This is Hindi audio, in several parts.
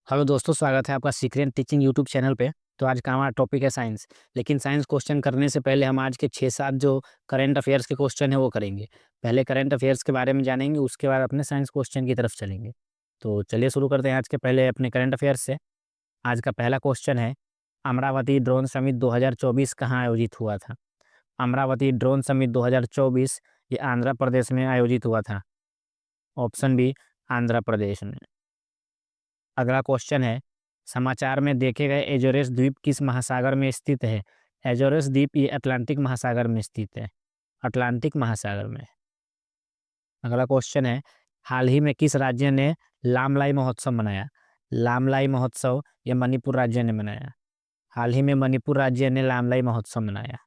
हेलो दोस्तों, स्वागत है आपका सीक्रेट टीचिंग यूट्यूब चैनल पे। तो आज का हमारा टॉपिक है साइंस। लेकिन साइंस क्वेश्चन करने से पहले हम आज के 6-7 जो करंट अफेयर्स के क्वेश्चन है वो करेंगे। पहले करंट अफेयर्स के बारे में जानेंगे, उसके बाद अपने साइंस क्वेश्चन की तरफ चलेंगे। तो चलिए शुरू करते हैं आज के पहले अपने करंट अफेयर्स से। आज का पहला क्वेश्चन है, अमरावती ड्रोन समिट 2024 कहाँ आयोजित हुआ था? अमरावती ड्रोन समिट 2024 ये आंध्र प्रदेश में आयोजित हुआ था। ऑप्शन बी, आंध्र प्रदेश में। अगला क्वेश्चन है, समाचार में देखे गए एजोरेस द्वीप किस महासागर में स्थित है? एजोरेस द्वीप ये अटलांटिक महासागर में स्थित है, अटलांटिक महासागर में। अगला क्वेश्चन है, हाल ही में किस राज्य ने लामलाई महोत्सव मनाया? लामलाई महोत्सव ये मणिपुर राज्य ने मनाया। हाल ही में मणिपुर राज्य ने लामलाई महोत्सव मनाया।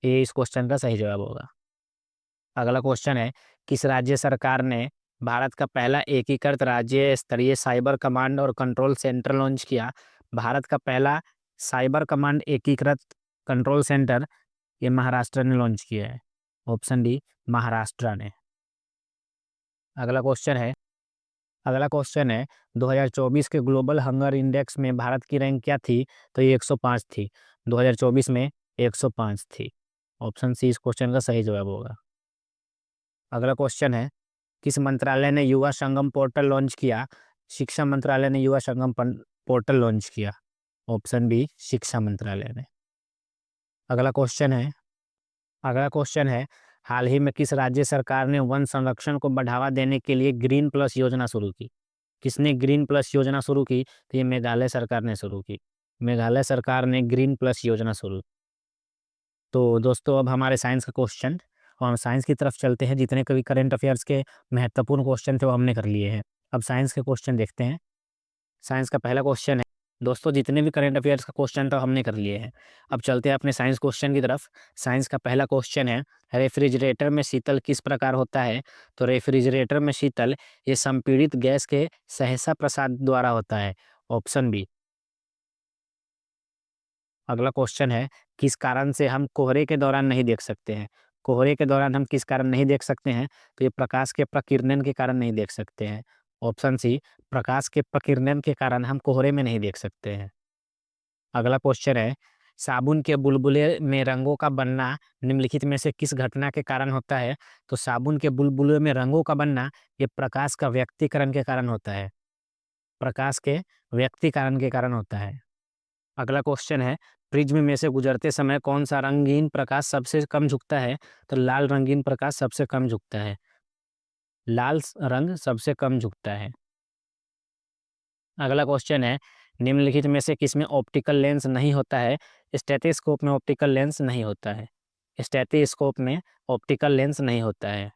ये इस क्वेश्चन का सही जवाब होगा। अगला क्वेश्चन है, किस राज्य सरकार ने भारत का पहला एकीकृत राज्य स्तरीय साइबर कमांड और कंट्रोल सेंटर लॉन्च किया? भारत का पहला साइबर कमांड एकीकृत कंट्रोल सेंटर ये महाराष्ट्र ने लॉन्च किया है। ऑप्शन डी, महाराष्ट्र ने। अगला क्वेश्चन है अगला क्वेश्चन है 2024 के ग्लोबल हंगर इंडेक्स में भारत की रैंक क्या थी? तो ये 105 थी। 2024 में 105 थी। ऑप्शन सी इस क्वेश्चन का सही जवाब होगा। अगला क्वेश्चन है, किस मंत्रालय ने युवा संगम पोर्टल लॉन्च किया? शिक्षा मंत्रालय ने युवा संगम पोर्टल लॉन्च किया। ऑप्शन बी, शिक्षा मंत्रालय ने। अगला क्वेश्चन है अगला क्वेश्चन है, हाल ही में किस राज्य सरकार ने वन संरक्षण को बढ़ावा देने के लिए ग्रीन प्लस योजना शुरू की? किसने ग्रीन प्लस योजना शुरू की? तो ये मेघालय सरकार ने शुरू की। मेघालय सरकार ने ग्रीन प्लस योजना शुरू। तो दोस्तों, अब हमारे साइंस का क्वेश्चन, और हम साइंस की तरफ चलते हैं। जितने कभी करंट अफेयर्स के महत्वपूर्ण क्वेश्चन थे वो हमने कर लिए हैं। अब साइंस के क्वेश्चन देखते हैं। साइंस का पहला क्वेश्चन है, दोस्तों जितने भी करंट अफेयर्स का क्वेश्चन था हमने कर लिए हैं। अब चलते हैं अपने साइंस क्वेश्चन की तरफ। साइंस का पहला क्वेश्चन है, रेफ्रिजरेटर में शीतल किस प्रकार होता है? तो रेफ्रिजरेटर में शीतल ये संपीड़ित गैस के सहसा प्रसाद द्वारा होता है। Option B. अगला क्वेश्चन है, किस कारण से हम कोहरे के दौरान नहीं देख सकते हैं? कोहरे के दौरान हम किस कारण नहीं देख सकते हैं? तो ये प्रकाश के प्रकीर्णन के कारण नहीं देख सकते हैं। ऑप्शन सी, प्रकाश के प्रकीर्णन के कारण हम कोहरे में नहीं देख सकते हैं। अगला क्वेश्चन है, साबुन के बुलबुले में रंगों का बनना निम्नलिखित में से किस घटना के कारण होता है? तो साबुन के बुलबुले में रंगों का बनना ये प्रकाश का व्यक्तीकरण के कारण होता है। प्रकाश के व्यक्तीकरण के कारण होता है। अगला क्वेश्चन है, प्रिज्म में से गुजरते समय कौन सा रंगीन प्रकाश सबसे कम झुकता है? तो लाल रंगीन प्रकाश सबसे कम झुकता है। लाल रंग सबसे कम झुकता है। अगला क्वेश्चन है, निम्नलिखित में से किसमें ऑप्टिकल लेंस नहीं होता है? स्टेथोस्कोप में ऑप्टिकल लेंस नहीं होता है। स्टेथोस्कोप में ऑप्टिकल लेंस नहीं होता है।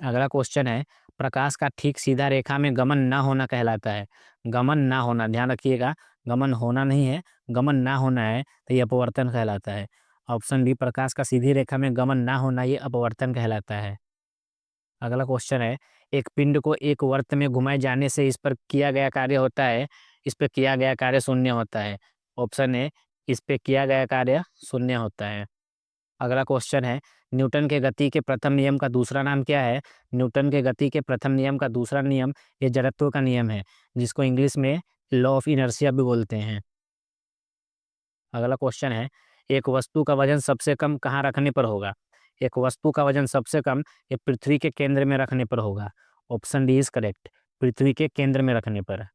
अगला क्वेश्चन है, प्रकाश का ठीक सीधा रेखा में गमन ना होना कहलाता है। गमन ना होना, ध्यान रखिएगा, गमन होना नहीं है, गमन ना होना है, तो ये अपवर्तन कहलाता है। ऑप्शन बी, प्रकाश का सीधी रेखा में गमन ना होना ये अपवर्तन कहलाता है। अगला क्वेश्चन है, एक पिंड को एक वर्त में घुमाए जाने से इस पर किया गया कार्य होता है, इस पर किया गया कार्य शून्य होता है। ऑप्शन ए, इस पे किया गया कार्य शून्य होता है। अगला क्वेश्चन है, न्यूटन के गति के प्रथम नियम का दूसरा नाम क्या है? न्यूटन के गति के प्रथम नियम का दूसरा नियम ये जड़त्व का नियम है, जिसको इंग्लिश में लॉ ऑफ इनर्शिया भी बोलते हैं। अगला क्वेश्चन है, एक वस्तु का वजन सबसे कम कहाँ रखने पर होगा? एक वस्तु का वजन सबसे कम ये पृथ्वी के केंद्र में रखने पर होगा। ऑप्शन डी इज करेक्ट, पृथ्वी के केंद्र में रखने पर।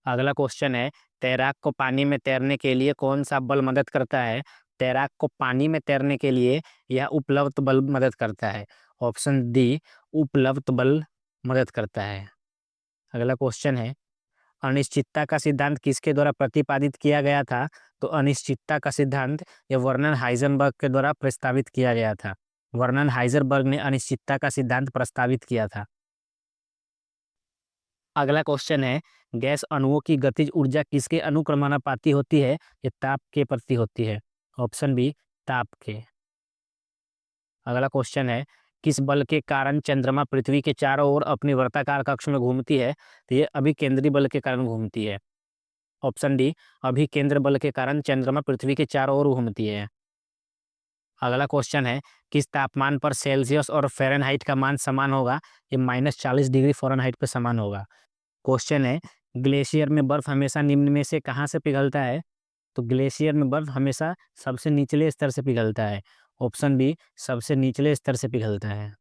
अगला क्वेश्चन है, तैराक को पानी में तैरने के लिए कौन सा बल मदद करता है? तैराक को पानी में तैरने के लिए यह उपलब्ध बल मदद करता है। ऑप्शन डी, उपलब्ध बल मदद करता है। अगला क्वेश्चन है, अनिश्चितता का सिद्धांत किसके द्वारा प्रतिपादित किया गया था? तो अनिश्चितता का सिद्धांत यह वर्नन हाइजेनबर्ग के द्वारा प्रस्तावित किया गया था। वर्नन हाइजेनबर्ग ने अनिश्चितता का सिद्धांत प्रस्तावित किया था। अगला क्वेश्चन है, गैस अणुओं की गतिज ऊर्जा किसके अनुक्रमानुपाती होती है? ये ताप के प्रति होती है। ऑप्शन बी, ताप के। अगला क्वेश्चन है, किस बल के कारण चंद्रमा पृथ्वी के चारों ओर अपनी वर्ताकार कक्ष में घूमती है? तो ये अभिकेंद्री बल के कारण घूमती है। ऑप्शन डी, अभिकेंद्र बल के कारण चंद्रमा पृथ्वी के चारों ओर घूमती है। अगला क्वेश्चन है, किस तापमान पर सेल्सियस और फ़ारेनहाइट का मान समान होगा? ये -40 डिग्री फ़ारेनहाइट पे समान होगा। क्वेश्चन है, ग्लेशियर में बर्फ हमेशा निम्न में से कहाँ से पिघलता है? तो ग्लेशियर में बर्फ हमेशा सबसे निचले स्तर से पिघलता है। ऑप्शन बी, सबसे निचले स्तर से पिघलता है।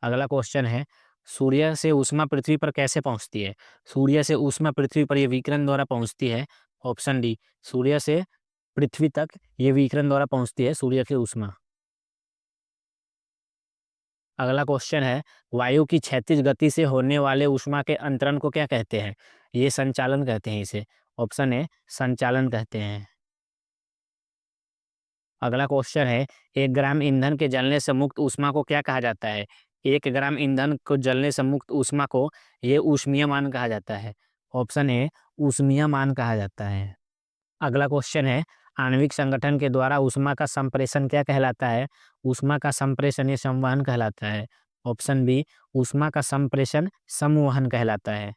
अगला क्वेश्चन है, सूर्य से ऊष्मा पृथ्वी पर कैसे पहुंचती है? सूर्य से ऊष्मा पृथ्वी पर यह विकिरण द्वारा पहुंचती है। ऑप्शन डी, सूर्य से पृथ्वी तक ये विकिरण द्वारा पहुंचती है सूर्य की ऊष्मा। अगला क्वेश्चन है, वायु की क्षैतिज गति से होने वाले ऊष्मा के अंतरण को क्या कहते हैं? ये संचालन कहते हैं इसे। ऑप्शन ए, संचालन कहते हैं। अगला क्वेश्चन है, 1 ग्राम ईंधन के जलने से मुक्त ऊष्मा को क्या कहा जाता है? 1 ग्राम ईंधन को जलने से मुक्त ऊष्मा को ये ऊष्मीयमान कहा जाता है। ऑप्शन ए, ऊष्मीयमान कहा जाता है। अगला क्वेश्चन है, आणविक संगठन के द्वारा ऊष्मा का संप्रेषण क्या कहलाता है? ऊष्मा का संप्रेषण ये संवहन कहलाता है। ऑप्शन बी, ऊष्मा का संप्रेषण संवहन कहलाता है।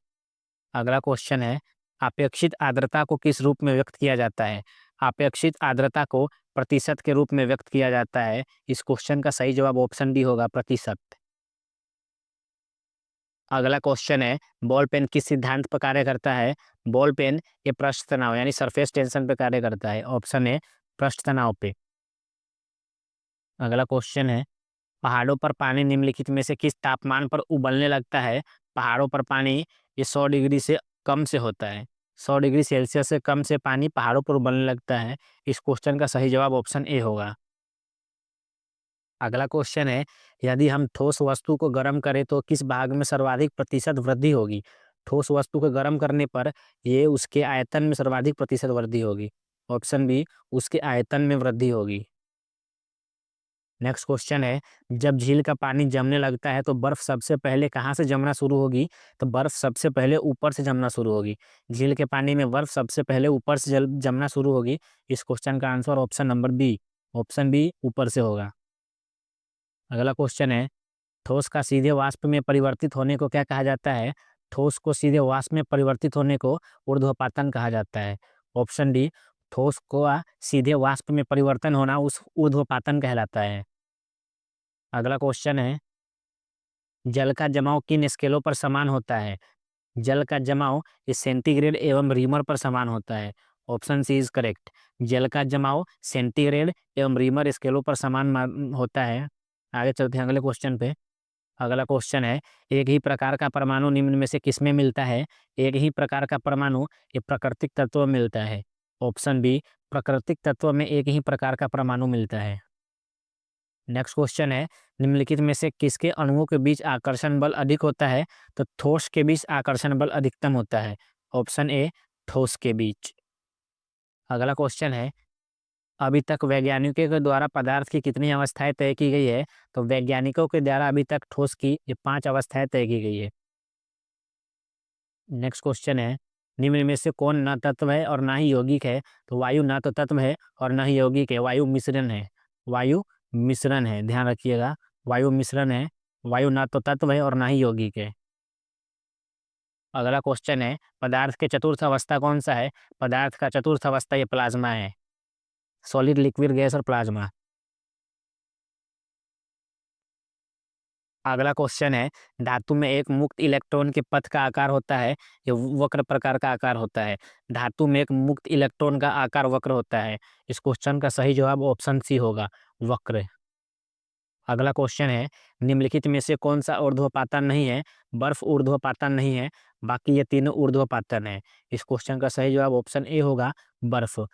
अगला क्वेश्चन है, अपेक्षित आर्द्रता को किस रूप में व्यक्त किया जाता है? अपेक्षित आर्द्रता को प्रतिशत के रूप में व्यक्त किया जाता है। इस क्वेश्चन का सही जवाब ऑप्शन डी होगा, प्रतिशत। अगला क्वेश्चन है, बॉल पेन किस सिद्धांत पर कार्य करता है? बॉल पेन ये पृष्ठ तनाव यानी सरफेस टेंशन पे कार्य करता है। ऑप्शन ए, पृष्ठ तनाव पे। अगला क्वेश्चन है, पहाड़ों पर पानी निम्नलिखित में से किस तापमान पर उबलने लगता है? पहाड़ों पर पानी ये 100 डिग्री से कम से होता है। 100 डिग्री सेल्सियस से कम से पानी पहाड़ों पर उबलने लगता है। इस क्वेश्चन का सही जवाब ऑप्शन ए होगा। अगला क्वेश्चन है, यदि हम ठोस वस्तु को गर्म करें तो किस भाग में सर्वाधिक प्रतिशत वृद्धि होगी? ठोस वस्तु को गर्म करने पर ये उसके आयतन में सर्वाधिक प्रतिशत वृद्धि होगी। ऑप्शन बी, उसके आयतन में वृद्धि होगी। नेक्स्ट क्वेश्चन है, जब झील का पानी जमने लगता है तो बर्फ सबसे पहले कहाँ से जमना शुरू होगी? तो बर्फ सबसे पहले ऊपर से जमना शुरू होगी। झील के पानी में बर्फ सबसे पहले ऊपर से जमना शुरू होगी। इस क्वेश्चन का answer option number B, option B ऊपर से होगा। अगला क्वेश्चन है, ठोस का सीधे वाष्प में परिवर्तित होने को क्या कहा जाता है? ठोस को सीधे वाष्प में परिवर्तित होने को ऊर्ध्वपातन कहा जाता है। ऑप्शन डी, ठोस को सीधे वाष्प में परिवर्तन होना उस ऊर्ध्वपातन कहलाता है। अगला क्वेश्चन है, जल का जमाव किन स्केलों पर समान होता है? जल का जमाव इस सेंटीग्रेड एवं रीमर पर समान होता है। Option C is correct. जल का जमाव सेंटीग्रेड एवं रीमर स्केलों पर समान होता है। आगे चलते हैं अगले क्वेश्चन पे। अगला क्वेश्चन है, एक ही प्रकार का परमाणु निम्न में से किसमें मिलता है? एक ही प्रकार का परमाणु ये प्राकृतिक तत्व में मिलता है। ऑप्शन बी, प्राकृतिक तत्व में एक ही प्रकार का परमाणु मिलता है। नेक्स्ट क्वेश्चन है, निम्नलिखित में से किसके अणुओं के बीच आकर्षण बल अधिक होता है? तो ठोस के बीच आकर्षण बल अधिकतम होता है। ऑप्शन ए, ठोस के बीच। अगला क्वेश्चन है, अभी तक वैज्ञानिकों के द्वारा पदार्थ की कितनी अवस्थाएं तय की गई है? तो वैज्ञानिकों के द्वारा अभी तक ठोस की ये 5 अवस्थाएं तय की गई है। नेक्स्ट क्वेश्चन है, निम्न में से कौन न तत्व है और ना ही यौगिक है? तो वायु ना तो तत्व है और ना ही यौगिक है, वायु मिश्रण है। वायु मिश्रण है, ध्यान रखिएगा। वायु मिश्रण है, वायु ना तो तत्व है और ना ही यौगिक है। अगला क्वेश्चन है, पदार्थ के चतुर्थ अवस्था कौन सा है? पदार्थ का चतुर्थ अवस्था ये प्लाज्मा है। सॉलिड, लिक्विड, गैस और प्लाज्मा। अगला क्वेश्चन है, धातु में एक मुक्त इलेक्ट्रॉन के पथ का आकार होता है, ये वक्र प्रकार का आकार होता है। धातु में एक मुक्त इलेक्ट्रॉन का आकार वक्र होता है। इस क्वेश्चन का सही जवाब ऑप्शन सी होगा, वक्र। अगला क्वेश्चन है, निम्नलिखित में से कौन सा ऊर्ध्वपातन नहीं है? बर्फ ऊर्ध्वपातन नहीं है, बाकी ये तीनों ऊर्ध्वपातन है। इस क्वेश्चन का सही जवाब ऑप्शन ए होगा, बर्फ।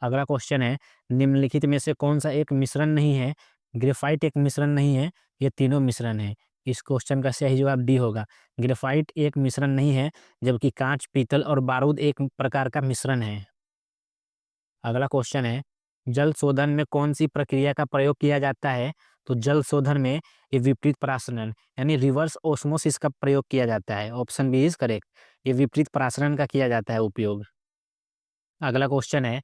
अगला क्वेश्चन है, निम्नलिखित में से कौन सा एक मिश्रण नहीं है? ग्रेफाइट एक मिश्रण नहीं है, ये तीनों मिश्रण है। इस क्वेश्चन का सही जवाब डी होगा, ग्रेफाइट एक मिश्रण नहीं है, जबकि कांच, पीतल और बारूद एक प्रकार का मिश्रण है। अगला क्वेश्चन है, जल शोधन में कौन सी प्रक्रिया का प्रयोग किया जाता है? तो जल शोधन में ये विपरीत परासरण यानी रिवर्स ओस्मोसिस का प्रयोग किया जाता है। ऑप्शन बी इज करेक्ट, ये विपरीत परासरण का किया जाता है उपयोग। अगला क्वेश्चन है,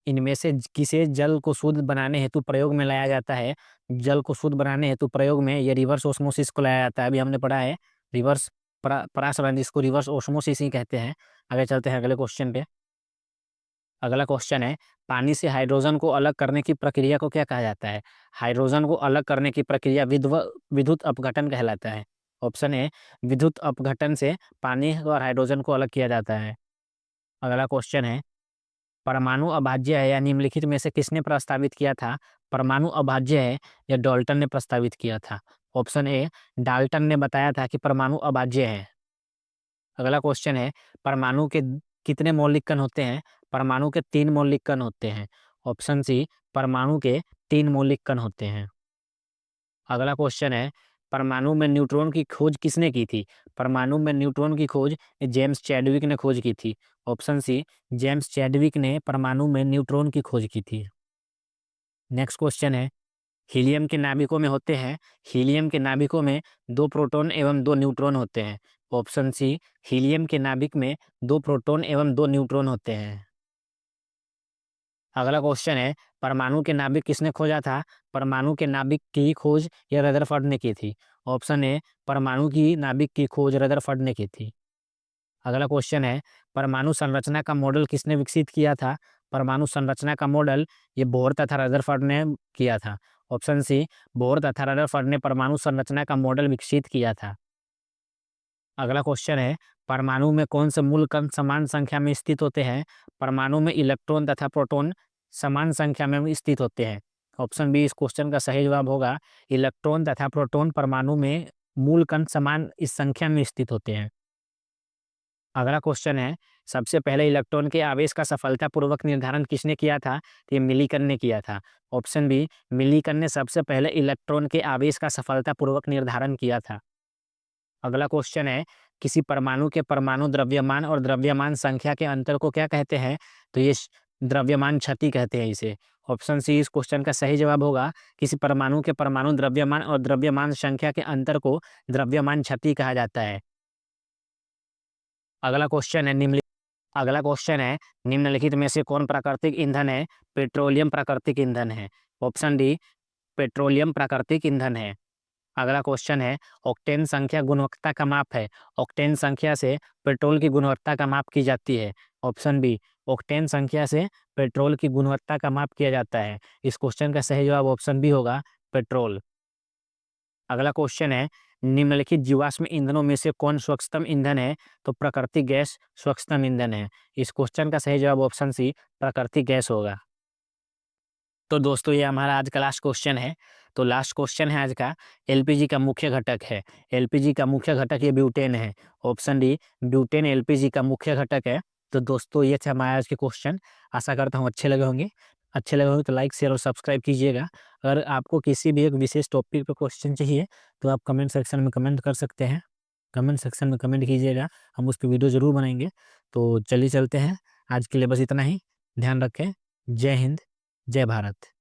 इनमें से किसे जल को शुद्ध बनाने हेतु प्रयोग में लाया जाता है? जल को शुद्ध बनाने हेतु प्रयोग में ये रिवर्स ओस्मोसिस को लाया जाता है। अभी हमने पढ़ा है रिवर्स परासरण, जिसको रिवर्स ओस्मोसिस ही कहते हैं। आगे चलते हैं अगले क्वेश्चन पे। अगला क्वेश्चन है, पानी से हाइड्रोजन को अलग करने की प्रक्रिया को क्या कहा जाता है? हाइड्रोजन को अलग करने की प्रक्रिया विद्युत अपघटन कहलाता है। ऑप्शन ए विद्युत अपघटन से पानी और हाइड्रोजन को अलग किया जाता है। अगला क्वेश्चन है, परमाणु अभाज्य है या निम्नलिखित में से किसने प्रस्तावित किया था? परमाणु अभाज्य है या डाल्टन ने प्रस्तावित किया था? ऑप्शन ए डाल्टन ने बताया था कि परमाणु अभाज्य है। अगला क्वेश्चन है, परमाणु के कितने मौलिक कण होते हैं? परमाणु के 3 मौलिक कण होते हैं। ऑप्शन सी परमाणु के 3 मौलिक कण होते हैं। अगला क्वेश्चन है, परमाणु में न्यूट्रॉन की खोज किसने की थी? परमाणु में न्यूट्रॉन की खोज जेम्स चैडविक ने खोज की थी। ऑप्शन सी जेम्स चैडविक ने परमाणु में न्यूट्रॉन की खोज की थी। नेक्स्ट क्वेश्चन है, हीलियम के नाभिकों में होते हैं, हीलियम के नाभिकों में 2 प्रोटॉन एवं 2 न्यूट्रॉन होते हैं। ऑप्शन सी हीलियम के नाभिक में 2 प्रोटॉन एवं 2 न्यूट्रॉन होते हैं। अगला क्वेश्चन है, परमाणु के नाभिक किसने खोजा था? परमाणु के नाभिक की खोज या रदरफर्ड ने की थी। ऑप्शन ए परमाणु की नाभिक की खोज रदरफर्ड ने की थी। अगला क्वेश्चन है, परमाणु संरचना का मॉडल किसने विकसित किया था? परमाणु संरचना का मॉडल ये बोहर तथा रदरफर्ड ने किया था। ऑप्शन सी बोहर तथा रदरफर्ड ने परमाणु संरचना का मॉडल विकसित किया था। अगला क्वेश्चन है, परमाणु में कौन से मूल कण समान संख्या में स्थित होते हैं? परमाणु में इलेक्ट्रॉन तथा प्रोटॉन समान संख्या में स्थित होते हैं। ऑप्शन बी इस क्वेश्चन का सही जवाब होगा, इलेक्ट्रॉन तथा प्रोटॉन परमाणु में मूल कण समान इस संख्या में स्थित होते हैं। अगला क्वेश्चन है, सबसे पहले इलेक्ट्रॉन के आवेश का सफलतापूर्वक निर्धारण किसने किया था? तो ये मिलीकन ने किया था। ऑप्शन बी मिलीकन ने सबसे पहले इलेक्ट्रॉन के आवेश का सफलतापूर्वक निर्धारण किया था। अगला क्वेश्चन है, किसी परमाणु के परमाणु द्रव्यमान और द्रव्यमान संख्या के अंतर को क्या कहते हैं? तो ये द्रव्यमान क्षति कहते हैं इसे। ऑप्शन सी इस क्वेश्चन का सही जवाब होगा, किसी परमाणु के परमाणु द्रव्यमान और द्रव्यमान संख्या के अंतर को द्रव्यमान क्षति कहा जाता है। अगला क्वेश्चन है, निम्नलिखित में से कौन प्राकृतिक ईंधन है? पेट्रोलियम प्राकृतिक ईंधन है। ऑप्शन डी पेट्रोलियम प्राकृतिक ईंधन है। अगला क्वेश्चन है, ऑक्टेन संख्या गुणवत्ता का माप है। ऑक्टेन संख्या से पेट्रोल की गुणवत्ता का माप की जाती है। ऑप्शन बी ऑक्टेन संख्या से पेट्रोल की गुणवत्ता का माप किया जाता है। इस क्वेश्चन का सही जवाब ऑप्शन बी होगा, पेट्रोल। अगला क्वेश्चन है, निम्नलिखित जीवाश्म ईंधनों में से कौन स्वच्छतम ईंधन है? तो प्राकृतिक गैस स्वच्छतम ईंधन है। इस क्वेश्चन का सही जवाब ऑप्शन सी प्राकृतिक गैस होगा। तो दोस्तों ये हमारा आज का लास्ट क्वेश्चन है। तो लास्ट क्वेश्चन है आज का, एलपीजी का मुख्य घटक है। एलपीजी का मुख्य घटक ये ब्यूटेन है। ऑप्शन डी ब्यूटेन एलपीजी का मुख्य घटक है। तो दोस्तों ये थे हमारे आज के क्वेश्चन। आशा करता हूँ अच्छे लगे होंगे। अच्छे लगे होंगे तो लाइक शेयर और सब्सक्राइब कीजिएगा। अगर आपको किसी भी एक विशेष टॉपिक पर क्वेश्चन चाहिए तो आप कमेंट सेक्शन में कमेंट कर सकते हैं। कमेंट सेक्शन में कमेंट कीजिएगा, हम उस पर वीडियो ज़रूर बनाएंगे। तो चलिए चलते हैं, आज के लिए बस इतना ही। ध्यान रखें। जय हिंद, जय भारत।